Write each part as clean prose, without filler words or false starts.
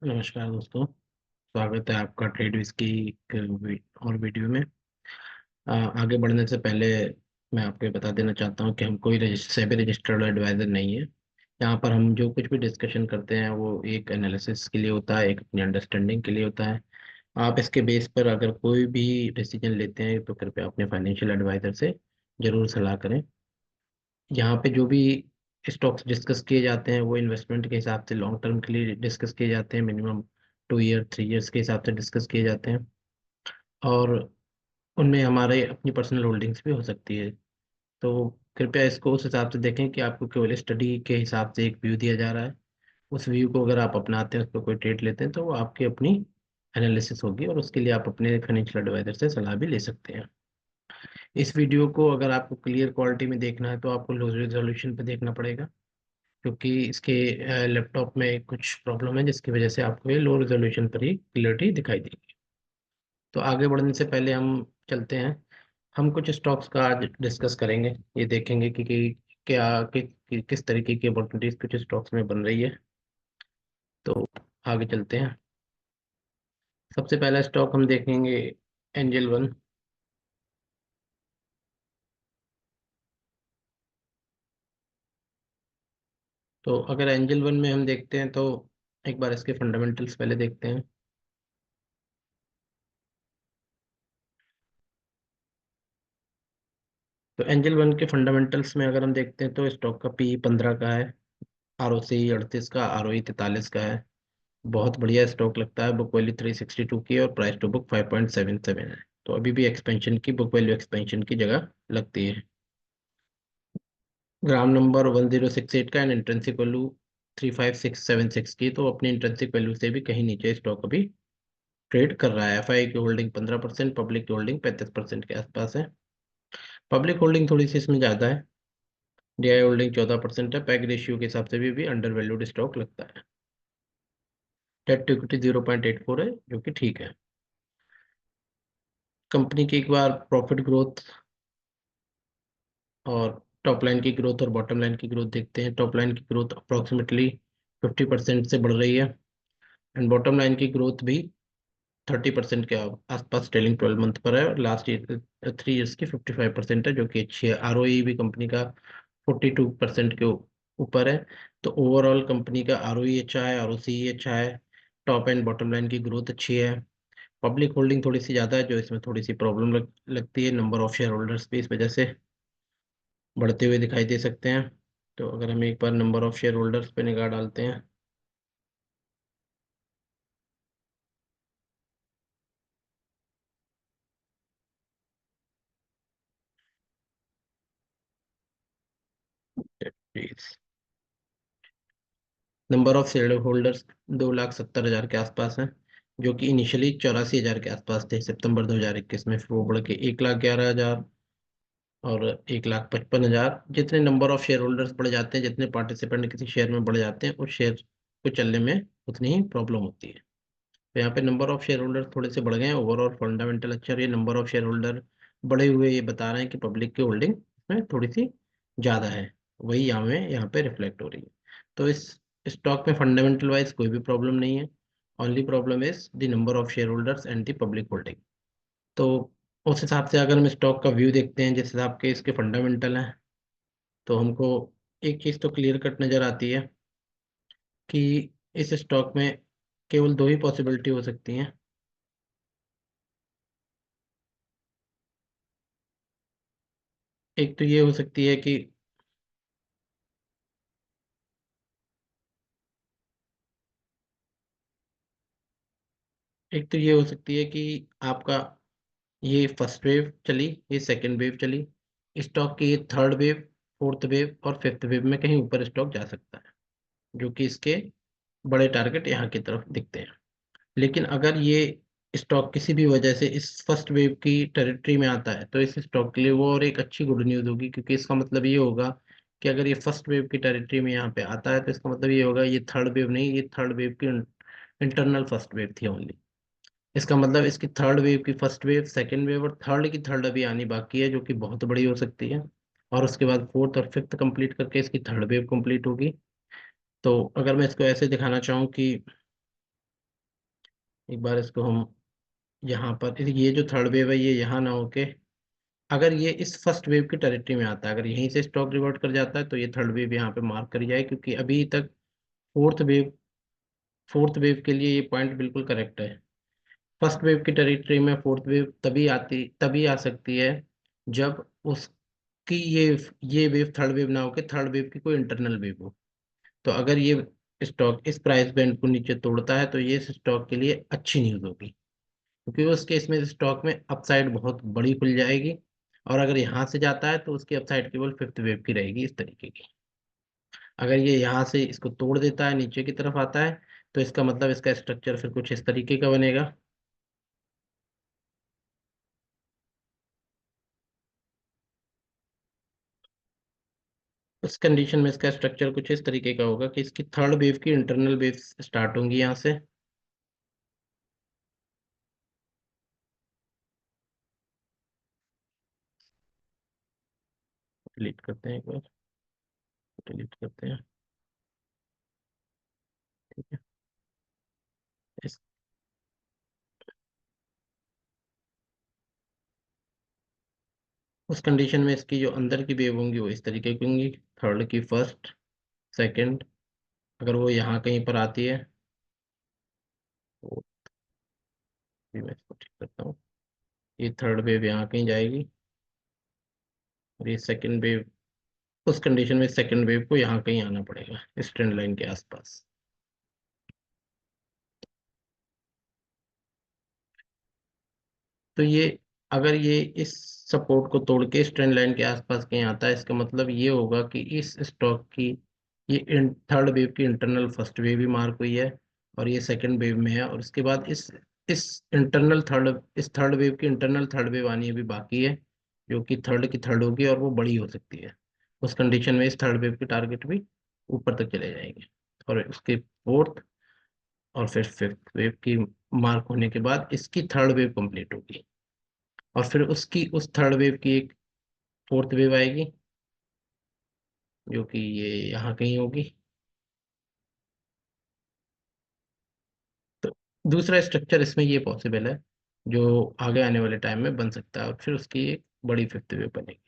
नमस्कार दोस्तों। स्वागत है आपका ट्रेडविज की एक और वीडियो में। आगे बढ़ने से पहले मैं आपको ये बता देना चाहता हूँ कि हम कोई सेबी रजिस्टर्ड एडवाइज़र नहीं है। यहाँ पर हम जो कुछ भी डिस्कशन करते हैं वो एक एनालिसिस के लिए होता है, एक अपनी अंडरस्टैंडिंग के लिए होता है। आप इसके बेस पर अगर कोई भी डिसीजन लेते हैं तो कृपया अपने फाइनेंशियल एडवाइज़र से ज़रूर सलाह करें। यहाँ पे जो भी स्टॉक्स डिस्कस किए जाते हैं वो इन्वेस्टमेंट के हिसाब से लॉन्ग टर्म के लिए डिस्कस किए जाते हैं, मिनिमम 2 ईयर 3 ईयर्स के हिसाब से डिस्कस किए जाते हैं। और उनमें हमारे अपनी पर्सनल होल्डिंग्स भी हो सकती है। तो कृपया इसको उस हिसाब से देखें कि आपको केवल स्टडी के हिसाब से एक व्यू दिया जा रहा है। उस व्यू को अगर आप अपनाते हैं, उस पर कोई ट्रेड लेते हैं तो वो आपकी अपनी एनालिसिस होगी और उसके लिए आप अपने फाइनेंशियल एडवाइजर से सलाह भी ले सकते हैं। इस वीडियो को अगर आपको क्लियर क्वालिटी में देखना है तो आपको लो रेजोल्यूशन पे देखना पड़ेगा, क्योंकि इसके लैपटॉप में कुछ प्रॉब्लम है जिसकी वजह से आपको ये लो रेजोल्यूशन पर ही क्लियरिटी दिखाई देगी। तो आगे बढ़ने से पहले हम चलते हैं। हम कुछ स्टॉक्स का आज डिस्कस करेंगे। ये देखेंगे कि किस तरीके की अपॉर्चुनिटीज कुछ स्टॉक्स में बन रही है। तो आगे चलते हैं। सबसे पहला स्टॉक हम देखेंगे एंजल वन। तो अगर एंजल वन में हम देखते हैं तो एक बार इसके फंडामेंटल्स पहले देखते हैं। तो एंजल वन के फंडामेंटल्स में अगर हम देखते हैं तो स्टॉक का पी 15 का है, आर ओ सी 38 का, आर ओ ई 43 का है। बहुत बढ़िया स्टॉक लगता है। बुक वैल्यू 362 की है और प्राइस टू बुक 5.77 है। तो अभी भी एक्सपेंशन की, बुक वैल्यू एक्सपेंशन की जगह लगती है। ग्राम नंबर 1068 का एंड इंट्रिंसिक वैल्यू 35676 की, तो अपनी इंट्रिंसिक वैल्यू से भी कहीं नीचे स्टॉक अभी ट्रेड कर रहा है। एफआई की होल्डिंग 15%, पब्लिक की होल्डिंग 35% के आसपास है। पब्लिक होल्डिंग थोड़ी सी इसमें ज़्यादा है। डीआई होल्डिंग 14% है। पैग रेशियो के हिसाब से भी अंडर वैल्यूड स्टॉक लगता है। डेट टू इक्विटी 0.84 है, जो कि ठीक है। कंपनी की एक बार प्रॉफिट ग्रोथ और टॉप लाइन की ग्रोथ और बॉटम लाइन की ग्रोथ देखते हैं। टॉप लाइन की ग्रोथ अप्रोक्सीमेटली 50% से बढ़ रही है एंड बॉटम लाइन की ग्रोथ भी 30% के आसपास ट्रेलिंग 12 मंथ पर है। और लास्ट ईयर 3 ईयर्स की 55% है, जो कि अच्छी है। आरओई भी कंपनी का 42% के ऊपर है। तो ओवरऑल कंपनी का आरओई अच्छा है, आरओसी अच्छा है। टॉप एंड बॉटम लाइन की ग्रोथ अच्छी है। पब्लिक होल्डिंग थोड़ी सी ज़्यादा है, जो इसमें थोड़ी सी प्रॉब्लम लगती है। नंबर ऑफ शेयर होल्डर्स भी इस वजह से बढ़ते हुए दिखाई दे सकते हैं। तो अगर हम एक बार नंबर ऑफ शेयर होल्डर्स पे निगाह डालते हैं please. Number of share holders 2,70,000 के आसपास है, जो कि इनिशियली 84,000 के आसपास थे सितंबर 2021 में। फिर वो बढ़ के 1,11,000 और 1,55,000। जितने नंबर ऑफ शेयर होल्डर्स बढ़ जाते हैं, जितने पार्टिसिपेंट किसी शेयर में बढ़ जाते हैं, उस शेयर को चलने में उतनी ही प्रॉब्लम होती है। तो यहाँ पे नंबर ऑफ शेयर होल्डर थोड़े से बढ़ गए हैं। ओवरऑल फंडामेंटल अच्छा है। ये नंबर ऑफ शेयर होल्डर बढ़े हुए ये बता रहे हैं कि पब्लिक की होल्डिंग में थोड़ी सी ज़्यादा है। वही यहाँ पे रिफ्लेक्ट हो रही है। तो इस स्टॉक में फंडामेंटल वाइज कोई भी प्रॉब्लम नहीं है। Only problem is the number of share holders and the public holding. तो उस हिसाब से अगर हम स्टॉक का व्यू देखते हैं, जिस हिसाब के इसके फंडामेंटल हैं, तो हमको एक चीज़ तो क्लियर कट नज़र आती है कि इस स्टॉक में केवल दो ही पॉसिबिलिटी हो सकती हैं। एक तो ये हो सकती है कि एक तो ये हो सकती है कि आपका ये फर्स्ट वेव चली, ये सेकंड वेव चली, स्टॉक की ये थर्ड वेव, फोर्थ वेव और फिफ्थ वेव में कहीं ऊपर स्टॉक जा सकता है, जो कि इसके बड़े टारगेट यहाँ की तरफ दिखते हैं। लेकिन अगर ये स्टॉक किसी भी वजह से इस फर्स्ट वेव की टेरिटरी में आता है तो इस स्टॉक के लिए वो और एक अच्छी गुड न्यूज़ होगी, क्योंकि इसका मतलब ये होगा कि अगर ये फर्स्ट वेव की टेरिटरी में यहाँ पे आता है तो इसका मतलब ये होगा ये थर्ड वेव नहीं, ये थर्ड वेव की इंटरनल फर्स्ट वेव थी ओनली। इसका मतलब इसकी थर्ड वेव की फर्स्ट वेव, सेकंड वेव और थर्ड की थर्ड अभी आनी बाकी है, जो कि बहुत बड़ी हो सकती है। और उसके बाद फोर्थ और फिफ्थ कंप्लीट करके इसकी थर्ड वेव कंप्लीट होगी। तो अगर मैं इसको ऐसे दिखाना चाहूँ कि एक बार इसको हम यहाँ पर, ये जो थर्ड वेव है ये यहाँ ना होके, अगर ये इस फर्स्ट वेव की टेरिटरी में आता है, अगर यहीं से स्टॉक रिवर्ट कर जाता है तो ये थर्ड वेव यहाँ पे मार्क करी जाए, क्योंकि अभी तक फोर्थ वेव फोर्थ वेव के लिए ये पॉइंट बिल्कुल करेक्ट है। फर्स्ट वेव की टेरिटरी में फोर्थ वेव तभी आ सकती है जब उसकी ये वेव थर्ड वेव ना होके थर्ड वेव की कोई इंटरनल वेव हो। तो अगर ये स्टॉक इस प्राइस बैंड को नीचे तोड़ता है तो ये स्टॉक के लिए अच्छी न्यूज होगी, क्योंकि उस केस में स्टॉक में अपसाइड बहुत बड़ी खुल जाएगी। और अगर यहाँ से जाता है तो उसकी अपसाइड केवल फिफ्थ वेव की रहेगी, इस तरीके की। अगर ये यहाँ से इसको तोड़ देता है, नीचे की तरफ आता है, तो इसका मतलब इसका स्ट्रक्चर फिर कुछ इस तरीके का बनेगा। उस कंडीशन में इसका स्ट्रक्चर कुछ इस तरीके का होगा कि इसकी थर्ड वेव की इंटरनल वेव स्टार्ट होंगी यहाँ से। डिलीट करते हैं एक बार, डिलीट करते हैं। ठीक है। इस उस कंडीशन में इसकी जो अंदर की वेव होंगी वो इस तरीके की होंगी, थर्ड की फर्स्ट, सेकंड। अगर वो यहाँ कहीं पर आती है तो भी मैं इसको ठीक करता हूँ। ये थर्ड वेव यहाँ कहीं जाएगी, और ये सेकंड वेव, उस कंडीशन में सेकंड वेव को यहाँ कहीं आना पड़ेगा इस ट्रेंड लाइन के आसपास। तो ये, अगर ये इस सपोर्ट को तोड़ के इस ट्रेंड लाइन के आसपास कहीं आता है, इसका मतलब ये होगा कि इस स्टॉक की ये थर्ड वेव की इंटरनल फर्स्ट वेव भी मार्क हुई है, और ये सेकंड वेव में है। और इसके बाद इस थर्ड वेव की इंटरनल थर्ड वेव आनी अभी बाकी है, जो कि थर्ड की थर्ड होगी और वो बड़ी हो सकती है। उस कंडीशन में इस थर्ड वेव की टारगेट भी ऊपर तक चले जाएंगे, और उसके फोर्थ और फिर फिफ्थ वेव की मार्क होने के बाद इसकी थर्ड वेव कंप्लीट होगी, और फिर उसकी उस थर्ड वेव की एक फोर्थ वेव आएगी, जो कि ये यहाँ कहीं होगी। तो दूसरा स्ट्रक्चर इसमें ये पॉसिबल है जो आगे आने वाले टाइम में बन सकता है, और फिर उसकी एक बड़ी फिफ्थ वेव बनेगी।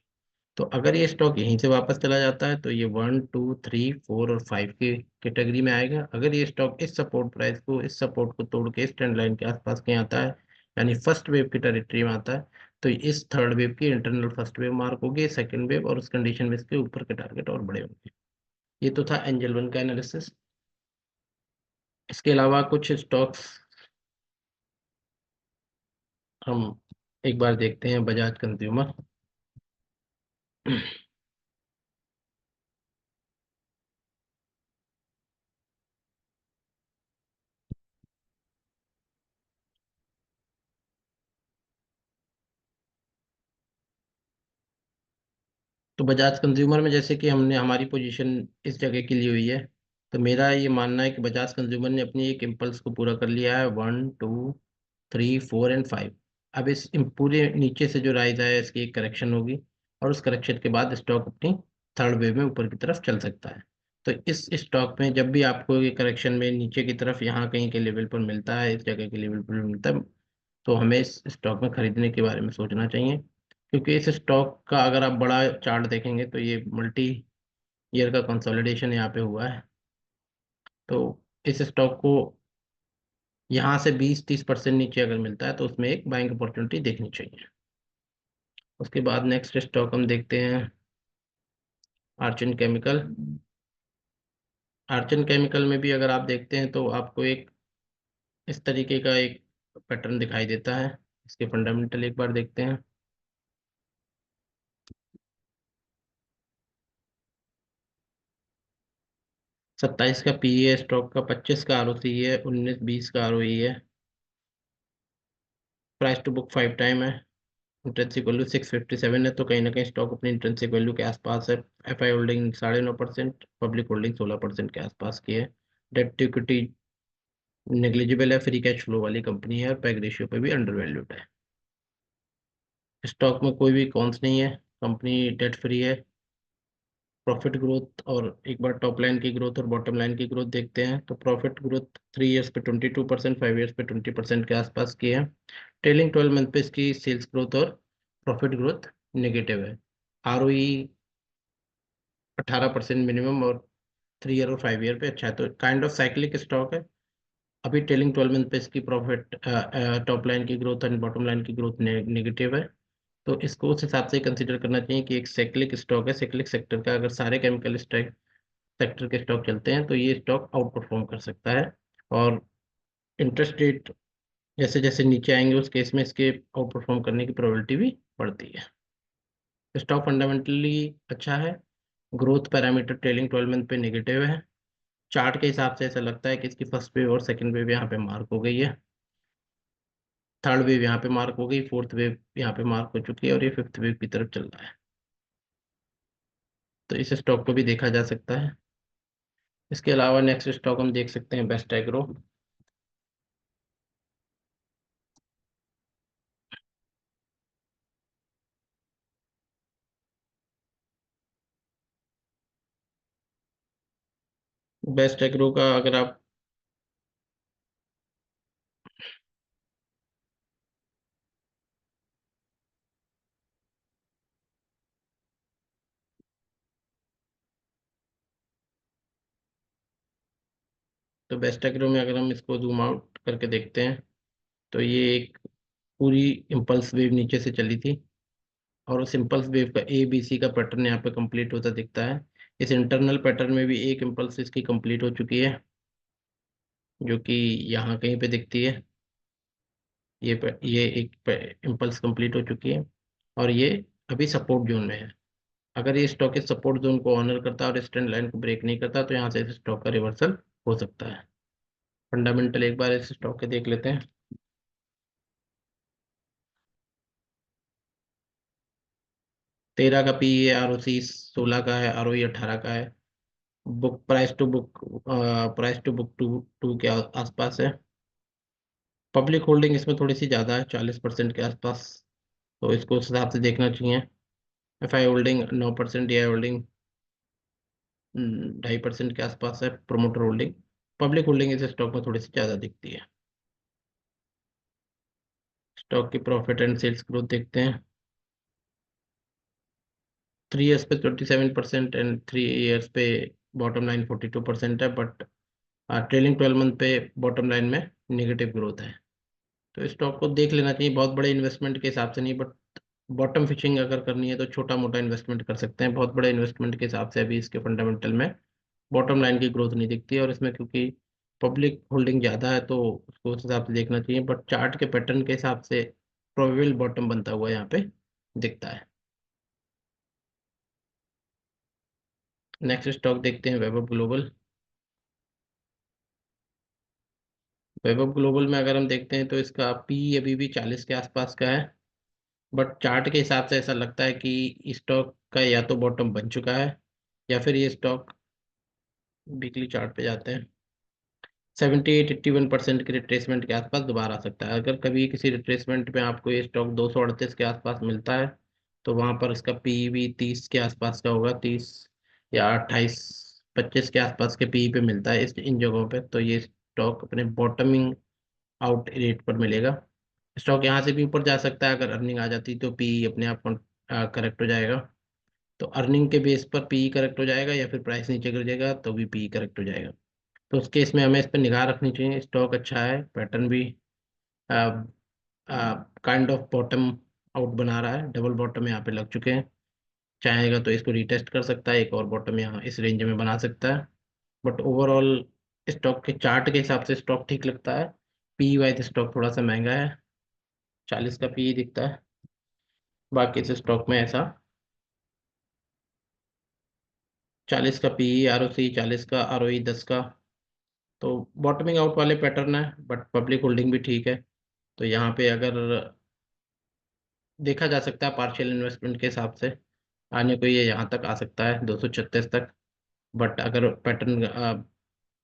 तो अगर ये स्टॉक यहीं से वापस चला जाता है तो ये 1 2 3 4 और 5 की कैटेगरी में आएगा। अगर ये स्टॉक इस सपोर्ट को तोड़ के इस ट्रेंड लाइन के आसपास कहीं आता है, यानी फर्स्ट वेव की टेरिटरी में आता है, तो इस थर्ड वेव की इंटरनल फर्स्ट वेव मार्क होगी, सेकंड वेव, और उस कंडीशन में इसके ऊपर के टारगेट और बड़े होंगे। ये तो था एंजल वन का एनालिसिस। इसके अलावा कुछ स्टॉक्स हम एक बार देखते हैं। बजाज कंज्यूमर। तो बजाज कंज्यूमर में जैसे कि हमने हमारी पोजीशन इस जगह की ली हुई है, तो मेरा ये मानना है कि बजाज कंज्यूमर ने अपनी एक इम्पल्स को पूरा कर लिया है, 1 2 3 4 एंड 5। अब पूरे नीचे से जो राइज आया इसकी एक करेक्शन होगी, और उस करेक्शन के बाद स्टॉक अपनी थर्ड वेव में ऊपर की तरफ चल सकता है। तो इस स्टॉक में जब भी आपको ये करेक्शन में नीचे की तरफ यहाँ कहीं के लेवल पर मिलता है, इस जगह के लेवल पर मिलता है, तो हमें इस स्टॉक में खरीदने के बारे में सोचना चाहिए। क्योंकि इस स्टॉक का अगर आप बड़ा चार्ट देखेंगे तो ये मल्टी ईयर का कंसोलिडेशन यहाँ पे हुआ है। तो इस स्टॉक को यहाँ से 20 30% नीचे अगर मिलता है तो उसमें एक बाइंग अपॉर्चुनिटी देखनी चाहिए। उसके बाद नेक्स्ट स्टॉक हम देखते हैं आर्चन केमिकल। आर्चन केमिकल में भी अगर आप देखते हैं तो आपको एक इस तरीके का एक पैटर्न दिखाई देता है। इसके फंडामेंटल एक बार देखते हैं। 27 का पी है स्टॉक का, 25 का आरओसी है, 19 20 का आरओई है। प्राइस टू बुक 5 टाइम है। इंट्रेंसिक वैल्यू 657 है, तो कहीं ना कहीं स्टॉक अपनी इंट्रेंसिक वैल्यू के आसपास है। एफआई होल्डिंग 9.5%, पब्लिक होल्डिंग 16% के आसपास की है। डेट टू इक्विटी नेग्लिजिबल है, फ्री कैश फ्लो वाली कंपनी है, और पैग रेशियो पे भी अंडर वैल्यूड है। स्टॉक में कोई भी कॉन्स नहीं है, कंपनी डेट फ्री है। प्रॉफिट ग्रोथ और एक बार टॉप लाइन की ग्रोथ और बॉटम लाइन की ग्रोथ देखते हैं। तो प्रॉफिट ग्रोथ 3 ईयर्स पे 22%, 5 ईयर्स पे 20% के आसपास की है। ट्रेलिंग 12 मंथ पे इसकी सेल्स ग्रोथ और प्रॉफिट ग्रोथ नेगेटिव है। आरओई 18% मिनिमम, और 3 ईयर और 5 ईयर पे अच्छा है, तो काइंड ऑफ साइक्लिक स्टॉक है। अभी ट्रेलिंग 12 मंथ पे इसकी प्रॉफिट, टॉप लाइन की ग्रोथ एंड बॉटम लाइन की ग्रोथ नेगेटिव है। तो इसको उस हिसाब से कंसिडर करना चाहिए कि एक साइक्लिक स्टॉक है। साइक्लिक सेक्टर का अगर सारे केमिकल सेक्टर के स्टॉक चलते हैं तो ये स्टॉक आउट परफॉर्म कर सकता है। और इंटरेस्ट रेट जैसे जैसे नीचे आएंगे उस केस में इसके आउट परफॉर्म करने की प्रोबेबिलिटी भी बढ़ती है। स्टॉक फंडामेंटली अच्छा है। ग्रोथ पैरामीटर ट्रेलिंग 12 मंथ पे नेगेटिव है। चार्ट के हिसाब से ऐसा लगता है कि इसकी फर्स्ट वेव और सेकंड वेव यहाँ पे मार्क हो गई है, थर्ड वेव यहाँ पे मार्क हो गई, फोर्थ वेव यहाँ पे मार्क हो चुकी है, और ये फिफ्थ वेव की तरफ चल रहा है। तो इस स्टॉक को भी देखा जा सकता है। इसके अलावा नेक्स्ट स्टॉक हम देख सकते हैं बेस्ट एग्रो। बेस्ट एग्रो का अगर आप, तो बेस्ट एग्रो में अगर हम इसको जूम आउट करके देखते हैं तो ये एक पूरी इम्पल्स वेव नीचे से चली थी, और उस इम्पल्स वेव का ए बी सी का पैटर्न यहाँ पे कंप्लीट होता दिखता है। इस इंटरनल पैटर्न में भी एक इम्पल्स इसकी कंप्लीट हो चुकी है, जो कि यहाँ कहीं पे दिखती है। ये एक इम्पल्स कंप्लीट हो चुकी है, और ये अभी सपोर्ट जोन में है। अगर ये स्टॉक इस सपोर्ट जोन को ऑनर करता है और इस ट्रेंड लाइन को ब्रेक नहीं करता तो यहाँ से इस स्टॉक का रिवर्सल हो सकता है। फंडामेंटल एक बार इस स्टॉक के देख लेते हैं। 13 का पी है, आर ओ सी 16 का है, आर ओ ई 18 का है। Book price to book, price to book two two के आसपास है। पब्लिक होल्डिंग इसमें थोड़ी सी ज़्यादा है, 40% के आसपास। तो इसको उस हिसाब से देखना चाहिए। F I holding 9%, D I holding 2.5% के आसपास है। प्रोमोटर होल्डिंग, पब्लिक होल्डिंग इस स्टॉक में थोड़ी सी ज़्यादा दिखती है। स्टॉक की प्रॉफिट एंड सेल्स ग्रोथ देखते हैं। 3 ईयर्स पे 27% एंड 3 ईयर्स पे बॉटम लाइन 42% है, बट ट्रेलिंग 12 मंथ पे बॉटम लाइन में नेगेटिव ग्रोथ है। तो स्टॉक को देख लेना चाहिए, बहुत बड़े इन्वेस्टमेंट के हिसाब से नहीं, बट बॉटम फिशिंग अगर करनी है तो छोटा मोटा इन्वेस्टमेंट कर सकते हैं। बहुत बड़े इन्वेस्टमेंट के हिसाब से अभी इसके फंडामेंटल में बॉटम लाइन की ग्रोथ नहीं दिखती है, और इसमें क्योंकि पब्लिक होल्डिंग ज़्यादा है तो उसको उस हिसाब से देखना चाहिए, बट चार्ट के पैटर्न के हिसाब से प्रोबेबल बॉटम बनता हुआ यहाँ पे दिखता है। नेक्स्ट स्टॉक देखते हैं वैभव ग्लोबल। वैभव ग्लोबल में अगर हम देखते हैं तो इसका पी अभी भी 40 के आसपास का है, बट चार्ट के हिसाब से ऐसा लगता है कि स्टॉक का या तो बॉटम बन चुका है, या फिर ये स्टॉक, वीकली चार्ट पे जाते हैं, 78-81% के रिट्रेसमेंट के आसपास दोबारा आ सकता है। अगर कभी किसी रिट्रेसमेंट में आपको ये स्टॉक 238 के आसपास मिलता है तो वहां पर इसका पी भी 30 के आसपास का होगा, 30 या 28-25 के आसपास के पी पे मिलता है इस इन जगहों पे, तो ये स्टॉक अपने बॉटमिंग आउट रेट पर मिलेगा। स्टॉक यहाँ से भी ऊपर जा सकता है, अगर अर्निंग आ जाती तो पी अपने आप करेक्ट हो जाएगा। तो अर्निंग के बेस पर पी करेक्ट हो जाएगा, या फिर प्राइस नीचे गिर जाएगा तो भी पी करेक्ट हो जाएगा। तो उस केस में हमें इस पर निगाह रखनी चाहिए। स्टॉक अच्छा है, पैटर्न भी काइंड ऑफ बॉटम आउट बना रहा है, डबल बॉटम यहाँ पे लग चुके हैं। चाहेगा तो इसको रिटेस्ट कर सकता है, एक और बॉटम यहाँ इस रेंज में बना सकता है। बट ओवरऑल स्टॉक के चार्ट के हिसाब से स्टॉक ठीक लगता है। पी वाइज स्टॉक थोड़ा सा महंगा है, 40 का पी दिखता है। बाकी इस स्टॉक में ऐसा 40 का पी, आर ओ सी 40 का, आर ओ ई 10 का, तो बॉटमिंग आउट वाले पैटर्न है, बट पब्लिक होल्डिंग भी ठीक है। तो यहाँ पे अगर देखा जा सकता है पार्शियल इन्वेस्टमेंट के हिसाब से आने को ये यहाँ तक आ सकता है 236 तक। बट अगर पैटर्न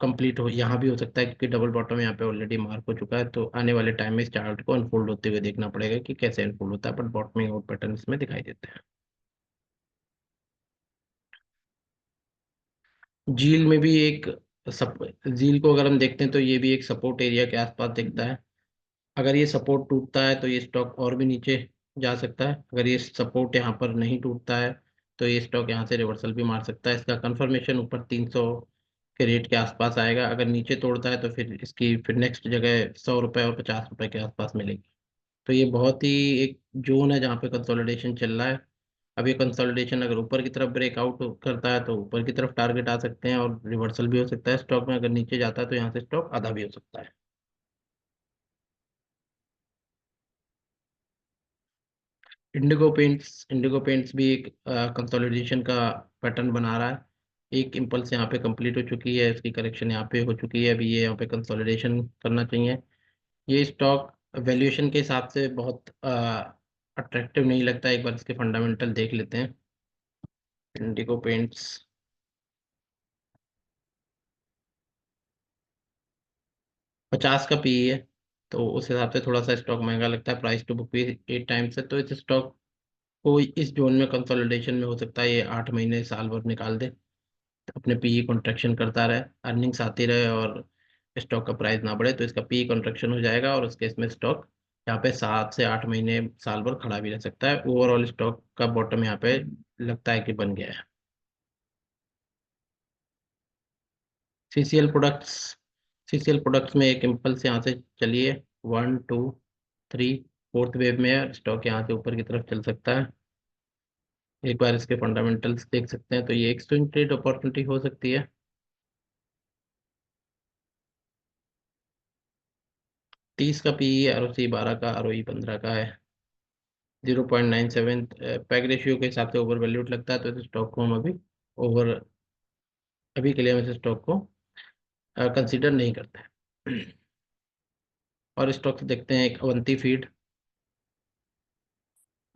कंप्लीट हो यहाँ भी हो सकता है, क्योंकि डबल बॉटम यहाँ पे ऑलरेडी मार्क हो चुका है। तो आने वाले टाइम में इस चार्ट को अनफोल्ड होते हुए देखना पड़ेगा कि कैसे अनफोल्ड होता है, बट बॉटमिंग आउट पैटर्न इसमें दिखाई देते हैं। झील में भी एक सप झील को अगर हम देखते हैं तो ये भी एक सपोर्ट एरिया के आसपास दिखता है। अगर ये सपोर्ट टूटता है तो ये स्टॉक और भी नीचे जा सकता है। अगर ये सपोर्ट यहाँ पर नहीं टूटता है तो ये स्टॉक यहाँ से रिवर्सल भी मार सकता है। इसका कंफर्मेशन ऊपर 300 के रेट के आसपास आएगा। अगर नीचे तोड़ता है तो फिर इसकी फिर नेक्स्ट जगह 100 रुपये और 50 रुपये के आसपास मिलेगी। तो ये बहुत ही एक जोन है जहाँ पे कंसोलिडेशन चल रहा है। अब ये कंसोलिडेशन अगर ऊपर की तरफ ब्रेकआउट करता है तो ऊपर की तरफ टारगेट आ सकते हैं और रिवर्सल भी हो सकता है स्टॉक में। अगर नीचे जाता है तो यहाँ से स्टॉक आधा भी हो सकता है। इंडिगो पेंट्स भी एक कंसोलिडेशन का पैटर्न बना रहा है। एक इम्पल्स यहाँ पे कंप्लीट हो चुकी है, इसकी करेक्शन यहाँ पे हो चुकी है, अभी ये यहाँ पे कंसोलिडेशन करना चाहिए। ये स्टॉक वैल्यूएशन के हिसाब से बहुत अट्रैक्टिव नहीं लगता। एक बार इसके फंडामेंटल देख लेते हैं। इंडिगो पेंट्स 50 का पी है, तो उस हिसाब से थोड़ा सा स्टॉक महंगा लगता है। प्राइस टू बुक भी 8 टाइम्स है, तो इस स्टॉक को इस जोन में कंसोलिडेशन में हो सकता है ये 8 महीने साल भर निकाल दे, अपने पीई कॉन्ट्रैक्शन करता रहे, अर्निंग्स आती रहे और स्टॉक का प्राइस ना बढ़े, तो इसका पीई कॉन्ट्रैक्शन हो जाएगा और उस केस में स्टॉक यहाँ पे 7 से 8 महीने साल भर खड़ा भी रह सकता है। ओवरऑल स्टॉक का बॉटम यहाँ पे लगता है कि बन गया है। सीसीएल प्रोडक्ट्स सीसीएल प्रोडक्ट्स में एक इम्पल्स यहाँ से चलिए, 1 2 3, फोर्थ वेव में है स्टॉक, यहाँ से ऊपर की तरफ चल सकता है। एक बार इसके फंडामेंटल्स देख सकते हैं तो ये एक स्विंग ट्रेड अपॉर्चुनिटी हो सकती है। 30 का पी, आरओसी 12 का, आरओई 15 का है। 0.97 पैग रेशियो के हिसाब से ओवर वैल्यूड लगता है, तो इस स्टॉक को हम ओवर अभी के लिए हम इस स्टॉक को कंसीडर नहीं करते हैं। और स्टॉक से देखते हैं एक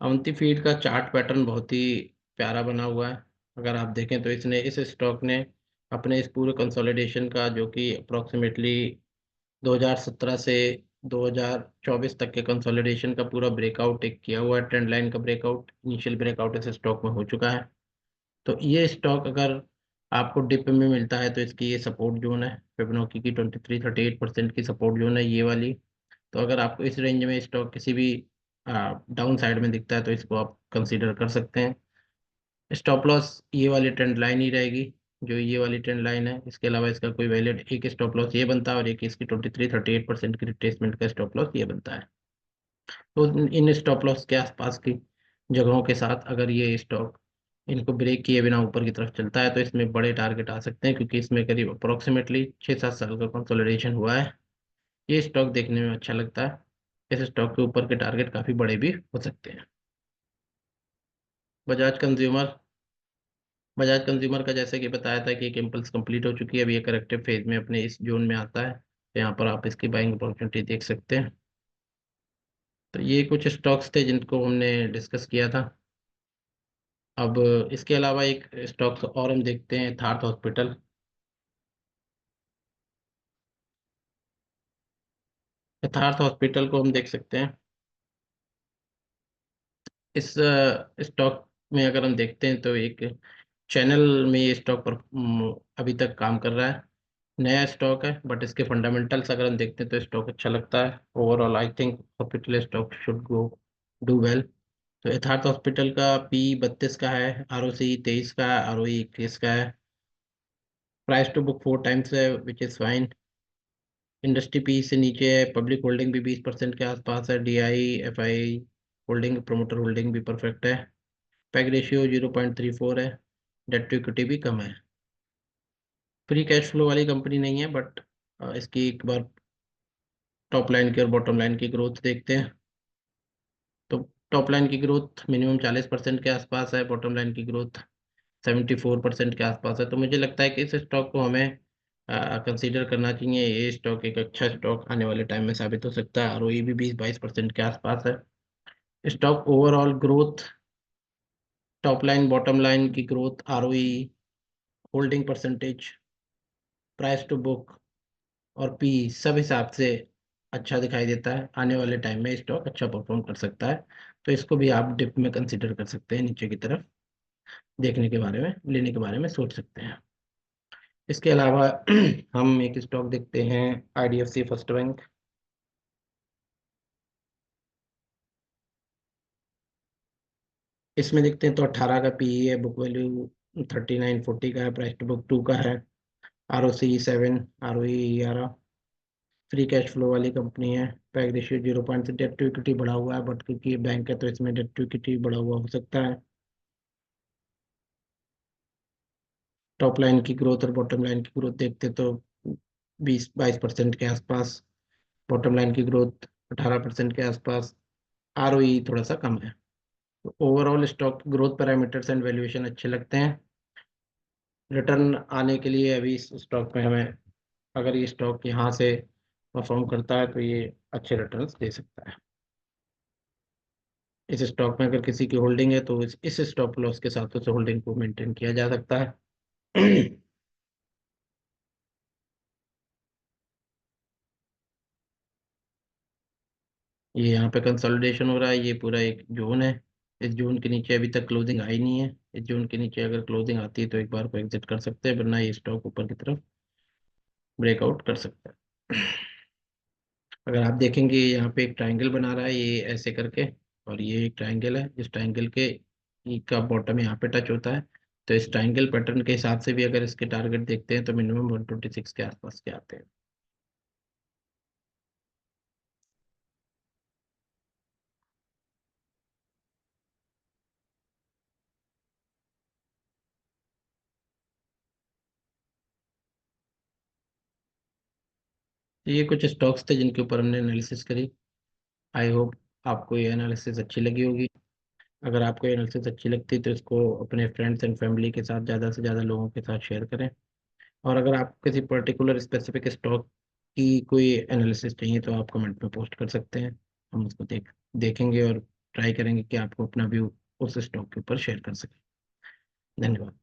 अवंती फीड का चार्ट पैटर्न बहुत ही प्यारा बना हुआ है। अगर आप देखें तो इसने इस स्टॉक ने अपने इस पूरे कंसोलिडेशन का, जो कि अप्रोक्सीमेटली 2017 से 2024 तक के कंसोलिडेशन का पूरा ब्रेकआउट एक किया हुआ है। ट्रेंड लाइन का ब्रेकआउट, इनिशियल ब्रेकआउट इस स्टॉक में हो चुका है। तो ये स्टॉक अगर आपको डिप में मिलता है तो इसकी ये सपोर्ट जोन है, फिबोनाची की 23-38% की सपोर्ट जोन है ये वाली। तो अगर आपको इस रेंज में स्टॉक किसी भी डाउन साइड में दिखता है तो इसको आप कंसीडर कर सकते हैं। स्टॉप लॉस ये वाली ट्रेंड लाइन ही रहेगी, जो ये वाली ट्रेंड लाइन है। इसके अलावा इसका कोई वैलिड एक स्टॉप लॉस ये बनता है और एक इसकी 23-38% की रिट्रेसमेंट का स्टॉप लॉस ये बनता है। तो इन स्टॉप लॉस के आसपास की जगहों के साथ अगर ये स्टॉक इनको ब्रेक किए बिना ऊपर की तरफ चलता है तो इसमें बड़े टारगेट आ सकते हैं, क्योंकि इसमें करीब अप्रोक्सीमेटली 6-7 साल का कंसोलिडेशन हुआ है। ये स्टॉक देखने में अच्छा लगता है। इस स्टॉक के ऊपर के टारगेट काफ़ी बड़े भी हो सकते हैं। बजाज कंज्यूमर बजाज कंज्यूमर का जैसे कि बताया था कि एक इम्पल्स कंप्लीट हो चुकी है, अभी ये करेक्टिव फेज में अपने इस जोन में आता है, तो यहाँ पर आप इसकी बाइंग अपॉर्चुनिटी देख सकते हैं। तो ये कुछ स्टॉक्स थे जिनको हमने डिस्कस किया था। अब इसके अलावा एक स्टॉक्स और हम देखते हैं, यथार्थ हॉस्पिटल। यथार्थ हॉस्पिटल को हम देख सकते हैं। इस स्टॉक में अगर हम देखते हैं तो एक चैनल में ये स्टॉक पर अभी तक काम कर रहा है। नया स्टॉक है बट इसके फंडामेंटल्स अगर हम देखते हैं तो स्टॉक अच्छा लगता है। Overall I think hospital stock should go do well. तो यथार्थ हॉस्पिटल का पी 32 का है, आरओसी 23 का है, आरओई 21 का है। प्राइस टू बुक 4 टाइम्स है, which is fine. Industry P से नीचे है। पब्लिक होल्डिंग भी 20% के आसपास है। DI FI holding, promoter holding भी परफेक्ट है। पैग रेशियो 0.34 है। डेट टू इक्विटी भी कम है। फ्री कैश फ्लो वाली कंपनी नहीं है, बट इसकी एक बार टॉप लाइन की और बॉटम लाइन की ग्रोथ देखते हैं। तो टॉप लाइन की ग्रोथ मिनिमम 40% के आसपास है, बॉटम लाइन की ग्रोथ 74% के आसपास है। तो मुझे लगता है कि इस स्टॉक को हमें कंसीडर करना चाहिए। ये स्टॉक एक अच्छा स्टॉक आने वाले टाइम में साबित हो सकता है। आरओई भी 20-22% के आसपास है। Stock overall growth, top line bottom line की growth, ROE, holding percentage, price to book और पी सब हिसाब से अच्छा दिखाई देता है। आने वाले टाइम में स्टॉक अच्छा परफॉर्म कर सकता है। तो इसको भी आप डिप में कंसीडर कर सकते हैं, नीचे की तरफ देखने के बारे में, लेने के बारे में सोच सकते हैं। इसके अलावा हम एक स्टॉक देखते हैं, आईडीएफसी फर्स्ट बैंक। इसमें देखते हैं तो 18 का पीई है, बुक वैल्यू 3940 का है, प्राइस टू बुक 2 का है, ROC 7, ROE 11, free cash flow वाली कंपनी है। PEG ratio 0.6, debt to equity बढ़ा हुआ है, बट क्योंकि ये बैंक है तो इसमें डेट टू इक्विटी बढ़ा हुआ हो सकता है। टॉप लाइन की ग्रोथ और बॉटम लाइन की ग्रोथ देखते तो 20-22% के आसपास, बॉटम लाइन की ग्रोथ 18% के आसपास, आरओई थोड़ा सा कम है। तो overall stock growth parameters and valuation अच्छे लगते हैं। रिटर्न आने के लिए अभी इस स्टॉक में हमें, अगर ये स्टॉक यहाँ से परफॉर्म करता है तो ये अच्छे रिटर्न्स दे सकता है। इस स्टॉक में अगर किसी की होल्डिंग है तो इस स्टॉप लॉस के साथ उस होल्डिंग को मेंटेन किया जा सकता है। ये यहाँ पे कंसोलिडेशन हो रहा है, ये पूरा एक जोन है। इस जोन के नीचे अभी तक क्लोजिंग आई नहीं है। इस जोन के नीचे अगर क्लोजिंग आती है तो एक बार को एग्जिट कर सकते हैं, वरना ये स्टॉक ऊपर की तरफ ब्रेकआउट कर सकता है। अगर आप देखेंगे यहाँ पे एक ट्रायंगल बना रहा है ये ऐसे करके, और ये एक ट्रायंगल है, इस ट्रायंगल के ई का बॉटम यहाँ पे टच होता है। तो इस ट्रायंगल पैटर्न के हिसाब से भी अगर इसके टारगेट देखते हैं तो मिनिमम 126 के आसपास के आते हैं। तो ये कुछ स्टॉक्स थे जिनके ऊपर हमने एनालिसिस करी। आई होप आपको ये एनालिसिस अच्छी लगी होगी। अगर आपको ये एनालिसिस अच्छी लगती है तो इसको अपने फ्रेंड्स एंड फैमिली के साथ, ज़्यादा से ज़्यादा लोगों के साथ शेयर करें। और अगर आप किसी पर्टिकुलर स्पेसिफिक स्टॉक की कोई एनालिसिस चाहिए तो आप कमेंट में पोस्ट कर सकते हैं। हम उसको देखेंगे और ट्राई करेंगे कि आपको अपना व्यू उस स्टॉक के ऊपर शेयर कर सकें। धन्यवाद।